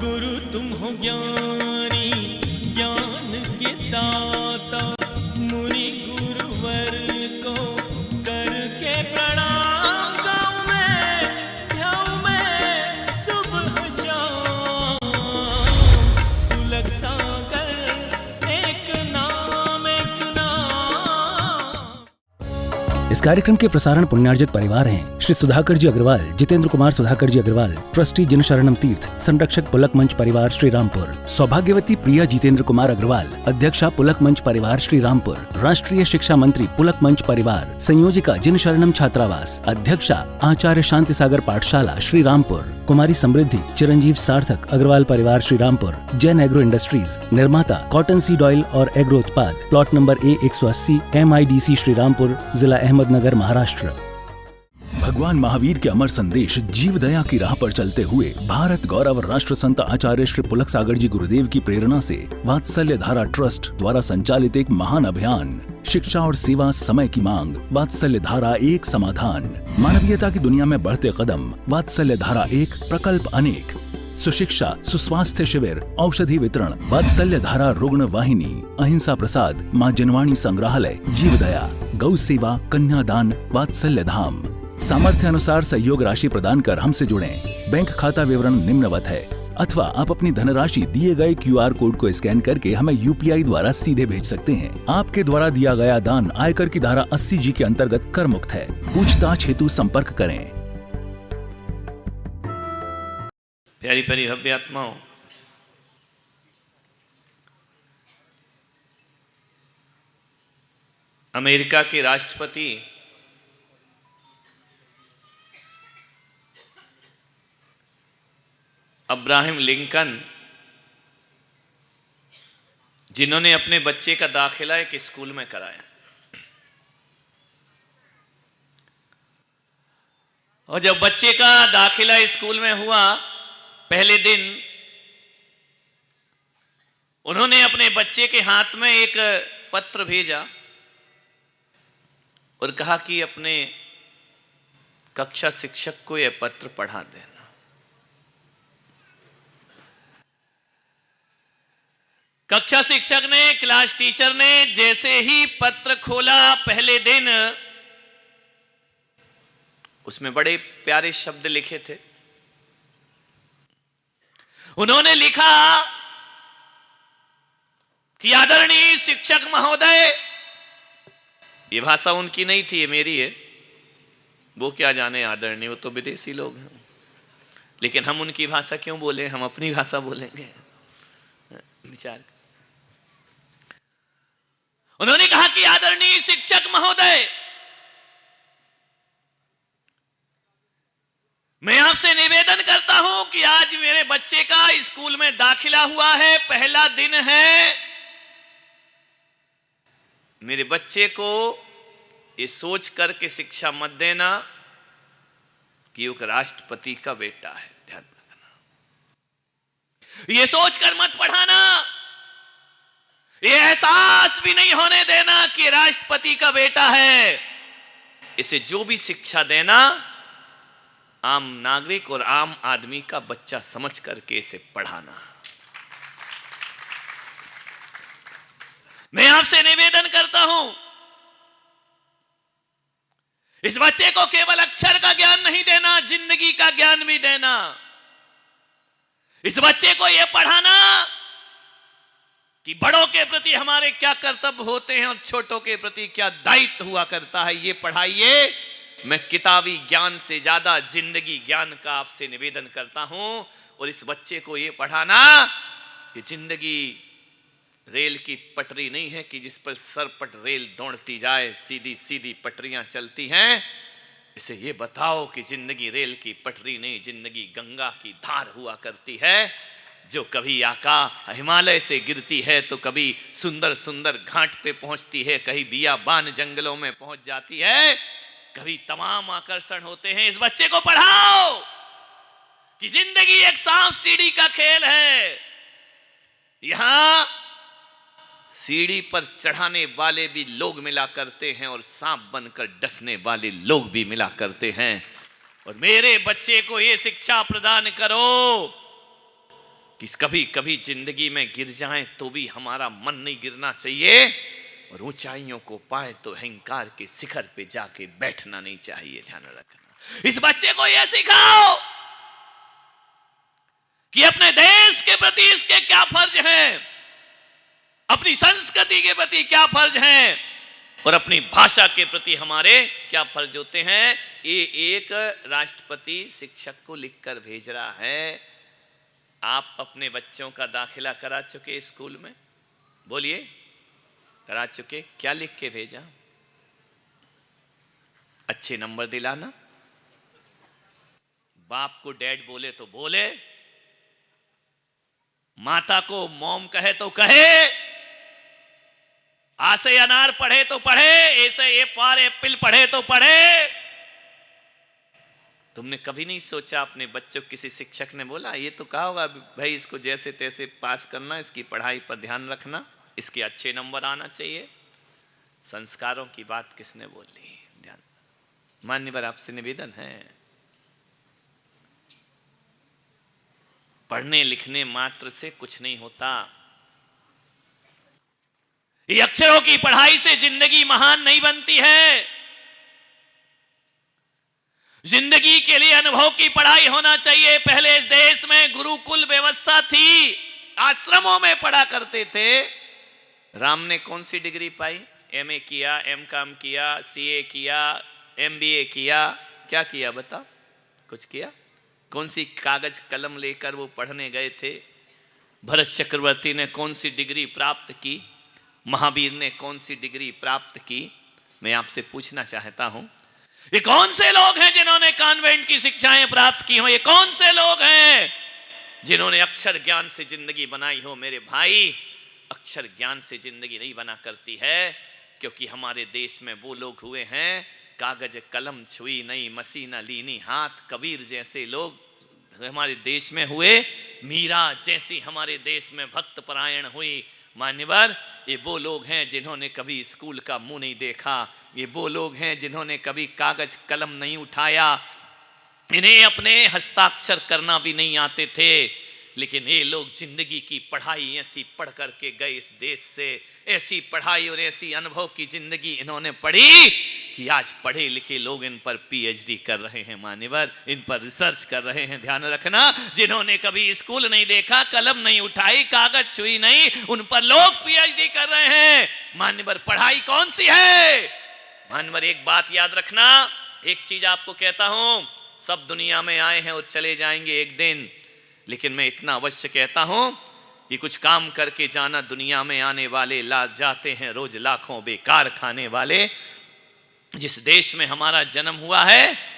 गुरु तुम हो ज्ञानी ज्ञान के दाता, मुनि गुरुवर को करके प्रणाम गाऊं मैं, ध्याऊं मैं सुबह शाम। पुलक सागर एक नाम एक नाम। इस कार्यक्रम के प्रसारण पुण्यार्जक परिवार हैं श्री सुधाकर जी अग्रवाल, जितेंद्र कुमार सुधाकर जी अग्रवाल, ट्रस्टी जिन शरणम तीर्थ, संरक्षक पुलक मंच परिवार श्री रामपुर, सौभाग्यवती प्रिया जितेंद्र कुमार अग्रवाल, अध्यक्षा पुलक मंच परिवार श्री रामपुर, राष्ट्रीय शिक्षा मंत्री पुलक मंच परिवार, संयोजिका जिन शरणम छात्रावास, अध्यक्षा आचार्य शांति सागर पाठशाला श्री रामपुर, कुमारी समृद्धि चिरंजीव सार्थक अग्रवाल परिवार श्री रामपुर, जैन एग्रो इंडस्ट्रीज, निर्माता कॉटन सीड ऑयल और एग्रो उत्पाद, plot number A180, MIDC Shri Rampur, जिला अहमदनगर, महाराष्ट्र। भगवान महावीर के अमर संदेश जीव दया की राह पर चलते हुए भारत गौरव राष्ट्र संत आचार्य श्री पुलक सागर जी गुरुदेव की प्रेरणा से वात्सल्य धारा ट्रस्ट द्वारा संचालित एक महान अभियान, शिक्षा और सेवा समय की मांग, वात्सल्य धारा एक समाधान, मानवीयता की दुनिया में बढ़ते कदम, वात्सल्य धारा एक प्रकल्प अनेक, सुशिक्षा सुस्वास्थ्य शिविर, औषधि वितरण, वात्सल्य धारा रुग्ण वाहिनी, अहिंसा प्रसाद, माँ जनवाणी संग्रहालय, जीव दया, गौ सेवा, कन्यादान, वात्सल्य धाम। सामर्थ्य अनुसार सहयोग राशि प्रदान कर हमसे जुड़ें। बैंक खाता विवरण निम्नवत है, अथवा आप अपनी धनराशि दिए गए QR कोड को स्कैन करके हमें UPI द्वारा सीधे भेज सकते हैं। आपके द्वारा दिया गया दान आयकर की धारा 80G के अंतर्गत कर मुक्त है। पूछताछ हेतु संपर्क करें। प्यारी प्यारी भव्य आत्माओं, अमेरिका के राष्ट्रपति अब्राहम लिंकन, जिन्होंने अपने बच्चे का दाखिला एक स्कूल में कराया, और जब बच्चे का दाखिला स्कूल में हुआ पहले दिन, उन्होंने अपने बच्चे के हाथ में एक पत्र भेजा और कहा कि अपने कक्षा शिक्षक को यह पत्र पढ़ा देना। कक्षा शिक्षक ने, क्लास टीचर ने जैसे ही पत्र खोला पहले दिन, उसमें बड़े प्यारे शब्द लिखे थे। उन्होंने लिखा कि आदरणीय शिक्षक महोदय, ये भाषा उनकी नहीं थी, ये मेरी है। वो क्या जाने आदरणीय, वो तो विदेशी लोग हैं, लेकिन हम उनकी भाषा क्यों बोले, हम अपनी भाषा बोलेंगे। विचार, उन्होंने कहा कि आदरणीय शिक्षक महोदय, मैं आपसे निवेदन करता हूं कि आज मेरे बच्चे का स्कूल में दाखिला हुआ है, पहला दिन है। मेरे बच्चे को ये सोच करके शिक्षा मत देना कि वो राष्ट्रपति का बेटा है, ध्यान रखना। ये सोचकर मत पढ़ाना, ये एहसास भी नहीं होने देना कि राष्ट्रपति का बेटा है। इसे जो भी शिक्षा देना, आम नागरिक और आम आदमी का बच्चा समझ करके इसे पढ़ाना। मैं आपसे निवेदन करता हूं, इस बच्चे को केवल अक्षर का ज्ञान नहीं देना, जिंदगी का ज्ञान भी देना। इस बच्चे को यह पढ़ाना कि बड़ों के प्रति हमारे क्या कर्तव्य होते हैं और छोटों के प्रति क्या दायित्व हुआ करता है, ये पढ़ाइए। मैं किताबी ज्ञान से ज्यादा जिंदगी ज्ञान का आपसे निवेदन करता हूं। और इस बच्चे को ये पढ़ाना कि जिंदगी रेल की पटरी नहीं है कि जिस पर सरपट रेल दौड़ती जाए, सीधी सीधी पटरियां चलती हैं। इसे ये बताओ कि जिंदगी रेल की पटरी नहीं, जिंदगी गंगा की धार हुआ करती है, जो कभी आका हिमालय से गिरती है तो कभी सुंदर सुंदर घाट पे पहुंचती है, कहीं बियाबान जंगलों में पहुंच जाती है, कभी तमाम आकर्षण होते हैं। इस बच्चे को पढ़ाओ कि जिंदगी एक सांप सीढ़ी का खेल है। यहां सीढ़ी पर चढ़ाने वाले भी लोग मिला करते हैं और सांप बनकर डसने वाले लोग भी मिला करते हैं। और मेरे बच्चे को यह शिक्षा प्रदान करो कि कभी कभी जिंदगी में गिर जाएं तो भी हमारा मन नहीं गिरना चाहिए, और ऊंचाइयों को पाए तो अहंकार के शिखर पे जाके बैठना नहीं चाहिए। ध्यान रखना। इस बच्चे को यह सिखाओ कि अपने देश के प्रति इसके क्या फर्ज है, अपनी संस्कृति के प्रति क्या फर्ज है, और अपनी भाषा के प्रति हमारे क्या फर्ज होते हैं। ये एक राष्ट्रपति शिक्षक को लिखकर भेज रहा है। आप अपने बच्चों का दाखिला करा चुके स्कूल में? बोलिए, करा चुके? क्या लिख के भेजा? अच्छे नंबर दिलाना। बाप को डैड बोले तो बोले, माता को मॉम कहे तो कहे, आ से अनार पढ़े तो पढ़े, ए से ए फॉर एप्पल पढ़े तो पढ़े। तुमने कभी नहीं सोचा अपने बच्चों, किसी शिक्षक ने बोला, ये तो कहा होगा भाई इसको जैसे तैसे पास करना, इसकी पढ़ाई पर ध्यान रखना, इसके अच्छे नंबर आना चाहिए। संस्कारों की बात किसने बोली? ध्यान। मान्यवर, आपसे निवेदन है, पढ़ने लिखने मात्र से कुछ नहीं होता। ये अक्षरों की पढ़ाई से जिंदगी महान नहीं बनती है। जिंदगी के लिए अनुभव की पढ़ाई होना चाहिए। पहले इस देश में गुरुकुल व्यवस्था थी, आश्रमों में पढ़ा करते थे। राम ने कौन सी डिग्री पाई? एमए किया, एमकॉम किया, सीए किया, एमबीए किया, क्या किया बता? कुछ किया? कौन सी कागज कलम लेकर वो पढ़ने गए थे? भरत चक्रवर्ती ने कौन सी डिग्री प्राप्त की? महावीर ने कौन सी डिग्री प्राप्त की? मैं आपसे पूछना चाहता हूं, ये कौन से लोग हैं जिन्होंने कॉन्वेंट की शिक्षाएं प्राप्त की हो? ये कौन से लोग हैं जिन्होंने अक्षर ज्ञान से जिंदगी बनाई हो? मेरे भाई, अक्षर ज्ञान से जिंदगी नहीं बना करती है, क्योंकि हमारे देश में वो लोग हुए हैं, कागज कलम छुई नहीं, मसीना लीनी हाथ, कबीर जैसे लोग हमारे देश में हुए, मीरा जैसी हमारे देश में भक्त परायण हुई। मान्यवर, ये वो लोग हैं जिन्होंने कभी स्कूल का मुंह नहीं देखा, ये वो लोग हैं जिन्होंने कभी कागज कलम नहीं उठाया, इन्हें अपने हस्ताक्षर करना भी नहीं आते थे, लेकिन ये लोग जिंदगी की पढ़ाई ऐसी पढ़ करके गए इस देश से, ऐसी पढ़ाई और ऐसी अनुभव की जिंदगी इन्होंने पढ़ी कि आज पढ़े लिखे लोग इन पर पीएचडी कर रहे हैं। मान्यवर, इन पर रिसर्च कर रहे हैं। ध्यान रखना, जिन्होंने कभी स्कूल नहीं देखा, कलम नहीं उठाई, कागज छुई नहीं, उन पर लोग पीएचडी कर रहे हैं। मान्यवर, पढ़ाई कौन सी है? मान्यवर, एक बात याद रखना, एक चीज आपको कहता हूं, सब दुनिया में आए हैं और चले जाएंगे एक दिन, लेकिन मैं इतना अवश्य कहता हूं कि कुछ काम करके जाना। दुनिया में आने वाले जाते हैं रोज लाखों बेकार खाने वाले। जिस देश में हमारा जन्म हुआ है,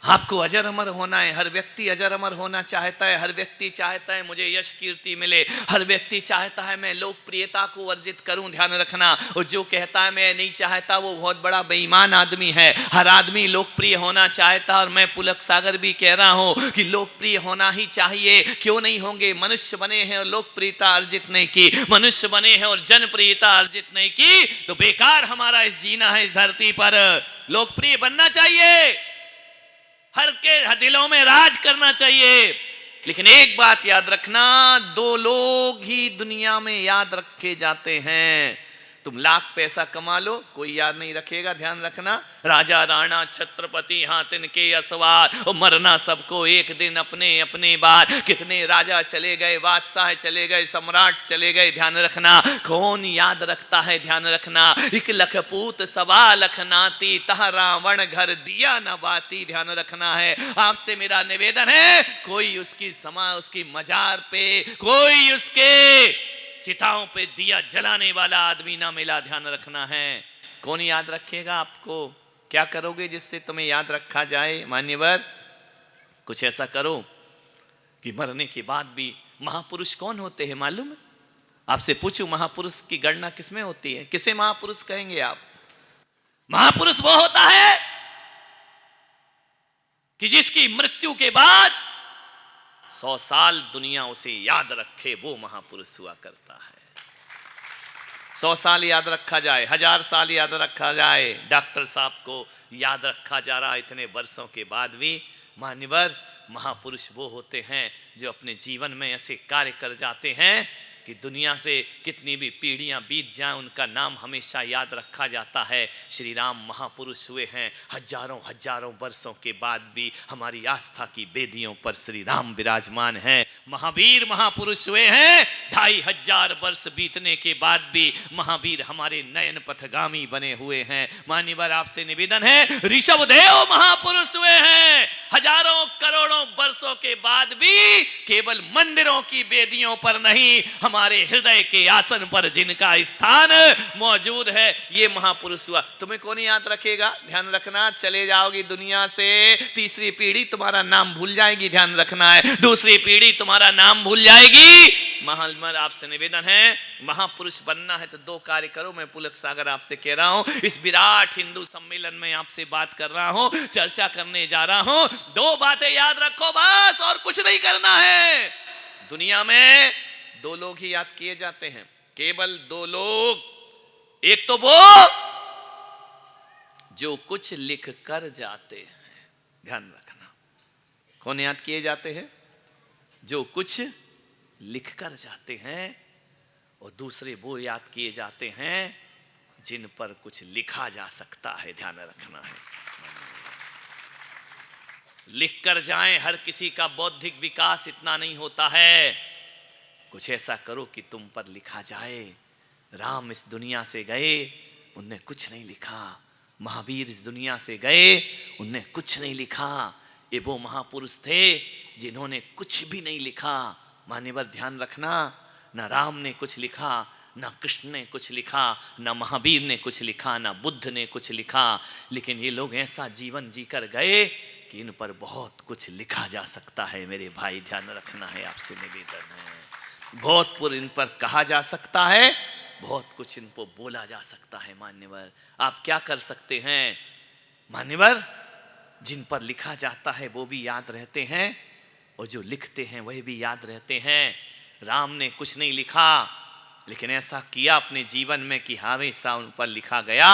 आपको अजर अमर होना है। हर व्यक्ति अजर अमर होना चाहता है, हर व्यक्ति चाहता है मुझे यश कीर्ति मिले, हर व्यक्ति चाहता है मैं लोकप्रियता को अर्जित करूं। ध्यान रखना, और जो कहता है मैं नहीं चाहता वो बहुत बड़ा बेईमान आदमी है। हर आदमी लोकप्रिय होना चाहता है, और मैं पुलक सागर भी कह रहा हूं कि लोकप्रिय होना ही चाहिए। क्यों नहीं होंगे? मनुष्य बने हैं और लोकप्रियता अर्जित नहीं की, मनुष्य बने हैं और जनप्रियता अर्जित नहीं की, तो बेकार हमारा इस जीना है इस धरती पर। लोकप्रिय बनना चाहिए, हर के दिलों में राज करना चाहिए, लेकिन एक बात याद रखना, दो लोग ही दुनिया में याद रखे जाते हैं। तुम लाख पैसा कमा लो, कोई याद नहीं रखेगा। ध्यान रखना, राजा राणा छत्रपति हाथिन के असवार, और मरना सबको एक दिन अपने अपने बार। कितने राजा चले गए, बादशाह चले गए, सम्राट चले गए। ध्यान रखना, कौन याद रखता है? ध्यान रखना, एक लखपूत सवा लख नाती, तह रावण घर दिया न बाती। ध्यान रखना है, आपसे मेरा निवेदन है, कोई उसकी उसकी मजार पे, कोई उसके चिताओं पे दिया जलाने वाला आदमी ना मिला। ध्यान रखना है, कौन याद रखेगा आपको? क्या करोगे जिससे तुम्हें याद रखा जाए? मान्यवर, कुछ ऐसा करो कि मरने के बाद भी महापुरुष कौन होते हैं मालूम है? आपसे पूछूं, महापुरुष की गणना किसमें होती है? किसे महापुरुष कहेंगे आप? महापुरुष वो होता है कि जिसकी मृत्यु के बाद 100 साल दुनिया उसे याद रखे, वो महापुरुष हुआ करता है। 100 साल याद रखा जाए, 1000 साल याद रखा जाए, डॉक्टर साहब को याद रखा जा रहा इतने वर्षों के बाद भी। मान्यवर, महापुरुष वो होते हैं जो अपने जीवन में ऐसे कार्य कर जाते हैं कि दुनिया से कितनी भी पीढ़ियां बीत जाएं उनका नाम हमेशा याद रखा जाता है। श्री राम महापुरुष हुए हैं, हजारों हजारों वर्षों के बाद भी हमारी आस्था की वेदियों पर श्री राम विराजमान हैं। महावीर महापुरुष हुए हैं, 2500 वर्ष बीतने के बाद भी महावीर हमारे नयन पथगामी बने हुए हैं। मान्यवर आपसे निवेदन है, ऋषभदेव महापुरुष हुए हैं, हजारों करोड़ों वर्षों के बाद भी केवल मंदिरों की वेदियों पर नहीं, हमारे हृदय के आसन पर जिनका स्थान मौजूद है, ये महापुरुष हुआ। तुम्हें कौन याद रखेगा? ध्यान रखना, चले जाओगी दुनिया से, तीसरी पीढ़ी तुम्हारा नाम भूल जाएगी, ध्यान रखना है, दूसरी पीढ़ी तुम्हारा नाम भूल जाएगी। महात्मा आपसे निवेदन है, महापुरुष बनना है तो 2 कार्य करो। मैं पुलक सागर आपसे कह रहा हूं, इस विराट हिंदू सम्मेलन में आपसे बात कर रहा हूं, चर्चा करने जा रहा हूं। 2 बातें याद रखो बस, और कुछ नहीं करना है। दुनिया में 2 लोग ही याद किए जाते हैं, केवल 2 लोग। एक तो वो जो कुछ लिख कर जाते हैं, ध्यान रखना। कौन याद किए जाते हैं? जो कुछ लिख कर जाते हैं। और दूसरे वो याद किए जाते हैं जिन पर कुछ लिखा जा सकता है, ध्यान रखना है। लिख कर जाएं, हर किसी का बौद्धिक विकास इतना नहीं होता है। कुछ ऐसा करो कि तुम पर लिखा जाए। राम इस दुनिया से गए, उनने कुछ नहीं लिखा। महावीर इस दुनिया से गए, उनने कुछ नहीं लिखा। ये वो महापुरुष थे जिन्होंने कुछ भी नहीं लिखा। मान्यवर ध्यान रखना, ना राम ने कुछ लिखा, ना कृष्ण ने कुछ लिखा, ना महावीर ने कुछ लिखा, ना बुद्ध ने कुछ लिखा, लेकिन ये लोग ऐसा जीवन जीकर गए कि इन पर बहुत कुछ लिखा जा सकता है। मेरे भाई ध्यान रखना है, आपसे निवेदन है। बहुत कुछ इन पर कहा जा सकता है, बहुत कुछ इन पर बोला जा सकता है। मान्यवर आप क्या कर सकते हैं? मान्यवर जिन पर लिखा जाता है वो भी याद रहते हैं, और जो लिखते हैं वही भी याद रहते हैं। राम ने कुछ नहीं लिखा, लेकिन ऐसा किया अपने जीवन में कि हमेशा उन पर लिखा गया।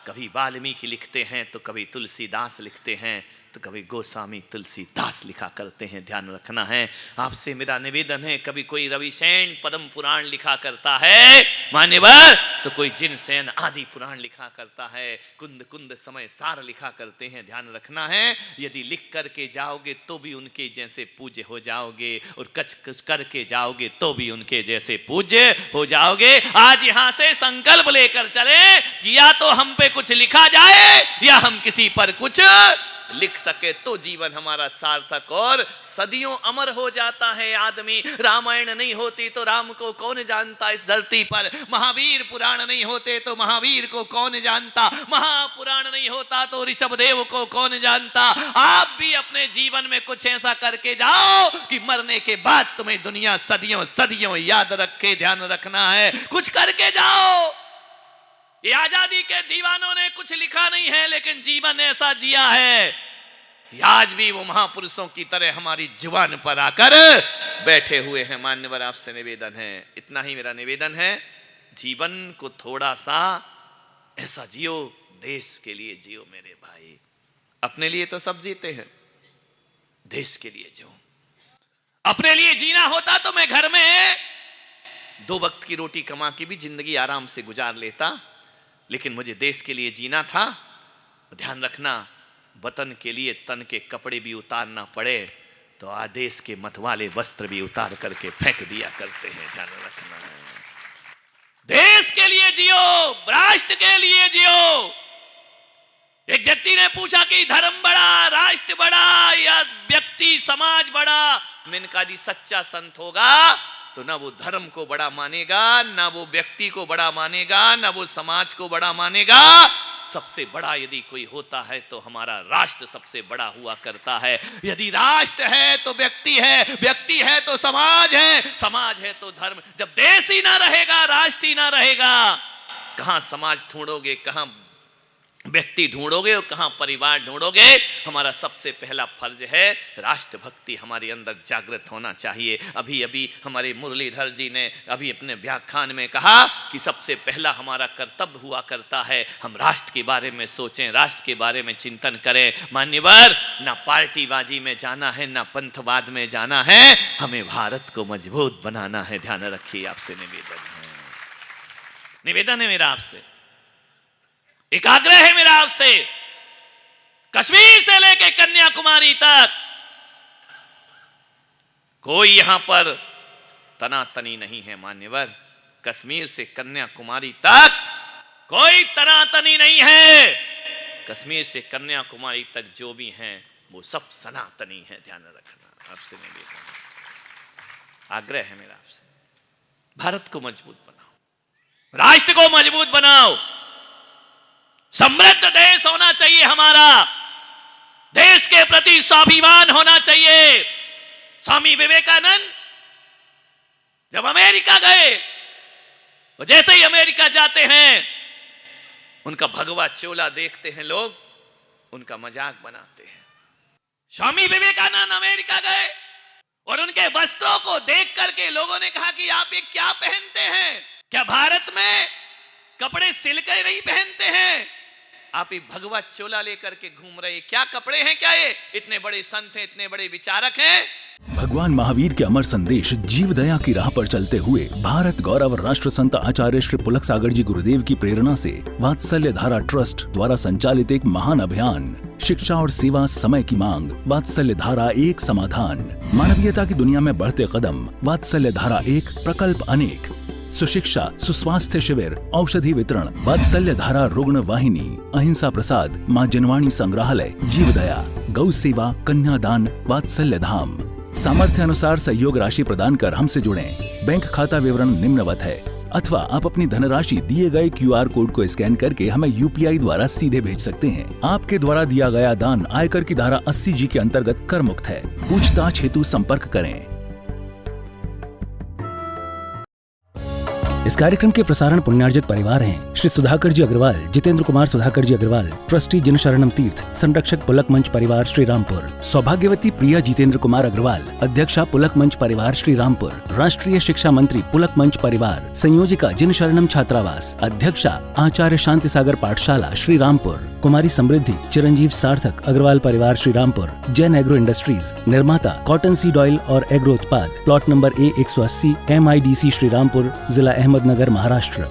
कभी वाल्मीकि लिखते हैं तो कभी तुलसीदास लिखते हैं, तो कभी गोस्वामी तुलसीदास लिखा करते हैं। ध्यान रखना है, आपसे मेरा निवेदन है। कभी कोई रविसेन पद्म पुराण लिखा करता है मान्यवर, तो कोई जिनसेन आदि पुराण लिखा करता है, कुंद कुंद समय सार लिखा करते हैं। ध्यान रखना है, यदि लिख करके जाओगे तो भी उनके जैसे पूज्य हो जाओगे, और कच कच करके जाओगे तो भी उनके जैसे पूज्य हो जाओगे। आज यहां से संकल्प लेकर चले कि या तो हम पे कुछ लिखा जाए, या हम किसी पर कुछ लिख सके, तो जीवन हमारा सार्थक और सदियों अमर हो जाता है। आदमी, रामायण नहीं होती तो राम को कौन जानता इस धरती पर, महावीर पुराण नहीं होते तो महावीर को कौन जानता, महापुराण नहीं होता तो ऋषभदेव को कौन जानता। आप भी अपने जीवन में कुछ ऐसा करके जाओ कि मरने के बाद तुम्हें दुनिया सदियों सदियों याद रखे। ध्यान रखना है, कुछ करके जाओ। ये आजादी के दीवानों ने कुछ लिखा नहीं है, लेकिन जीवन ऐसा जिया है कि आज भी वो महापुरुषों की तरह हमारी जुबान पर आकर बैठे हुए हैं। मान्यवर आपसे निवेदन है, इतना ही मेरा निवेदन है, जीवन को थोड़ा सा ऐसा जियो, देश के लिए जियो मेरे भाई। अपने लिए तो सब जीते हैं, देश के लिए जियो। अपने लिए जीना होता तो मैं घर में 2 वक्त की रोटी कमा के भी जिंदगी आराम से गुजार लेता, लेकिन मुझे देश के लिए जीना था। ध्यान रखना, वतन के लिए तन के कपड़े भी उतारना पड़े तो आदेश के मतवाले वस्त्र भी उतार करके फेंक दिया करते हैं। ध्यान रखना है, देश के लिए जियो, राष्ट्र के लिए जियो। एक व्यक्ति ने पूछा कि धर्म बड़ा, राष्ट्र बड़ा, या व्यक्ति समाज बड़ा? मैंने कहा जी, सच्चा संत होगा तो ना वो धर्म को बड़ा मानेगा, ना वो व्यक्ति को बड़ा मानेगा, ना वो समाज को बड़ा मानेगा। सबसे बड़ा यदि कोई होता है तो हमारा राष्ट्र सबसे बड़ा हुआ करता है। यदि राष्ट्र है तो व्यक्ति है, व्यक्ति है तो समाज है, समाज है तो धर्म। जब देश ही ना रहेगा, राष्ट्र ही ना रहेगा, कहां समाज ढूंढोगे, कहां व्यक्ति ढूंढोगे और कहां परिवार ढूंढोगे। हमारा सबसे पहला फर्ज है राष्ट्रभक्ति हमारे अंदर जागृत होना चाहिए। अभी अभी हमारे मुरलीधर जी ने अभी अपने व्याख्यान में कहा कि सबसे पहला हमारा कर्तव्य हुआ करता है हम राष्ट्र के बारे में सोचें, राष्ट्र के बारे में चिंतन करें। मान्यवर, ना पार्टीबाजी में जाना है, ना पंथवाद में जाना है, हमें भारत को मजबूत बनाना है। ध्यान रखिए, आपसे निवेदन है मेरा आपसे, एक आग्रह है मेरा आपसे। कश्मीर से लेकर कन्याकुमारी तक कोई यहां पर तनातनी नहीं है। मान्यवर, कश्मीर से कन्याकुमारी तक कोई तनातनी नहीं है। कश्मीर से कन्याकुमारी तक जो भी हैं वो सब सनातनी है। ध्यान रखना, आपसे आग्रह है मेरा आपसे। भारत को मजबूत बनाओ, राष्ट्र को मजबूत बनाओ। समृद्ध देश होना चाहिए हमारा, देश के प्रति स्वाभिमान होना चाहिए। स्वामी विवेकानंद जब अमेरिका गए, वो जैसे ही अमेरिका जाते हैं उनका भगवा चोला देखते हैं लोग, उनका मजाक बनाते हैं। स्वामी विवेकानंद अमेरिका गए और उनके वस्त्रों को देख करके लोगों ने कहा कि आप ये क्या पहनते हैं? क्या भारत में कपड़े सिलकर नहीं पहनते हैं? आप ये भगवा चोला लेकर के घूम रहे, क्या कपड़े हैं? क्या ये इतने बड़े संत हैं, इतने बड़े विचारक हैं? भगवान महावीर के अमर संदेश जीव दया की राह पर चलते हुए भारत गौरव राष्ट्र संत आचार्य श्री पुलक सागर जी गुरुदेव की प्रेरणा से वात्सल्य धारा ट्रस्ट द्वारा संचालित एक महान अभियान, शिक्षा और सेवा समय की मांग, वात्सल्य धारा एक समाधान, मानवीयता की दुनिया में बढ़ते कदम, वात्सल्य धारा एक प्रकल्प अनेक, सुशिक्षा, सुस्वास्थ्य शिविर, औषधि वितरण, वात्सल्य धारा रुग्ण वाहिनी, अहिंसा प्रसाद, माँ जनवाणी संग्रहालय, जीव दया, गौ सेवा, कन्यादान, वात्सल्य धाम। सामर्थ्य अनुसार सहयोग राशि प्रदान कर हमसे जुड़ें। बैंक खाता विवरण निम्नवत है, अथवा आप अपनी धनराशि दिए गए QR कोड को स्कैन करके हमें UPI द्वारा सीधे भेज सकते हैं। आपके द्वारा दिया गया दान आयकर की धारा 80G के अंतर्गत कर मुक्त है। पूछताछ हेतु संपर्क करें। इस कार्यक्रम के प्रसारण पुण्यार्जक परिवार हैं श्री सुधाकर जी अग्रवाल, जितेंद्र कुमार सुधाकर जी अग्रवाल, ट्रस्टी जनशरणम तीर्थ, संरक्षक पुलक मंच परिवार श्री रामपुर, सौभाग्यवती प्रिया जितेंद्र कुमार अग्रवाल, अध्यक्षा पुलक मंच परिवार श्री रामपुर, राष्ट्रीय शिक्षा मंत्री पुलक मंच परिवार, संयोजिका जनशरणम छात्रावास, अध्यक्षा आचार्य शांति सागर पाठशाला श्री रामपुर, कुमारी समृद्धि चिरंजीव सार्थक अग्रवाल परिवार श्री रामपुर, जैन एग्रो इंडस्ट्रीज, निर्माता कॉटन सीड ऑयल और एग्रो उत्पाद, plot number A180 MIDC Shri Rampur, जिला अहमदनगर, महाराष्ट्र।